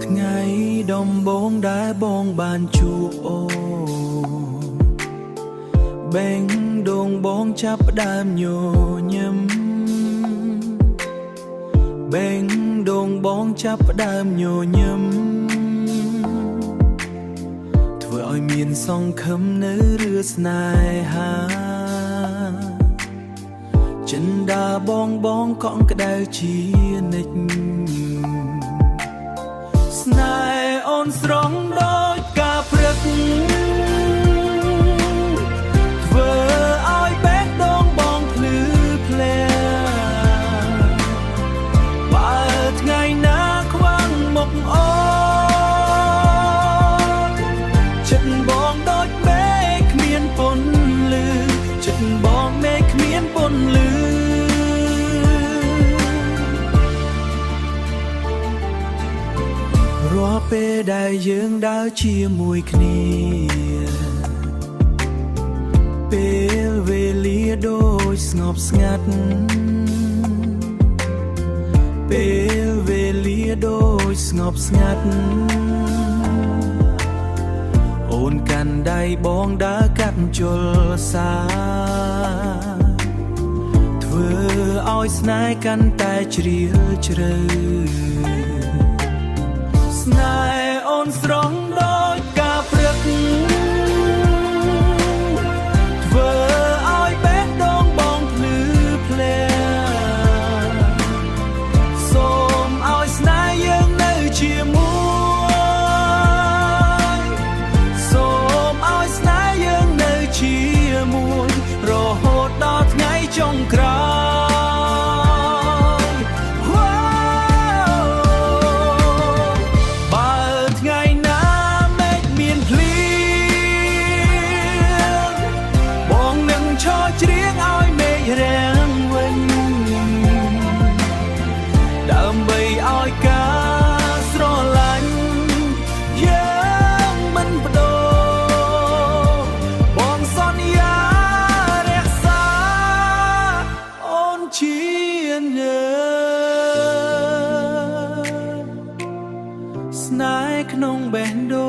ថ្ងៃដំបងដែលបងបានជួបអូនបេងដងបងចាប់ផ្ដើមញញឹមបេងដងបងចាប់ផ្ដើមញញឹមធ្វើឲ្យមានសង្ឃឹមនៅរឿងស្នេហាចិនដាបងកក់ក្ដៅជានិច្ចស្នេហ៍អូនស្រងដូចការព្រឹកធ្វើឲ្យបេះដូងបងភ្លឺភ្លែបើថ្ងៃណាខ្វាំងមុខអូនចិត្តបងដូចមេឃគ្មានពន្លឺចិត្តបងមេឃគ្មានពន្លឺរាល់ពេលដែលយើងដើរជាមួយគ្នាពេលវេលាដូចស្ងប់ស្ងាត់ពេលវេលាដូចស្ងប់ស្ងាត់អូនកាន់ដៃបងដើរកាត់ជលសាធ្វើឲ្យស្នេហ៍កាន់តែជ្រាលជ្រៅស្នេហ៍អូនស្រងដូចការព្រឹកធ្វើឲ្យបេះដូងបងភ្លឺភ្លែសូមឲ្យស្នេហ៍យើងនៅជាមួយសូមឲ្យស្នេហ៍យើងនៅជាមួយរហូតដល់ថ្ងៃចុងក្រោយច្រៀងឲ្យមេឃរាំងវិញដើម្បីឲ្យការស្រឡាញ់យើងមិនបដូរបងសន្យារក្សាអូនជាញើស្នេហ៍ក្នុងបេះដូ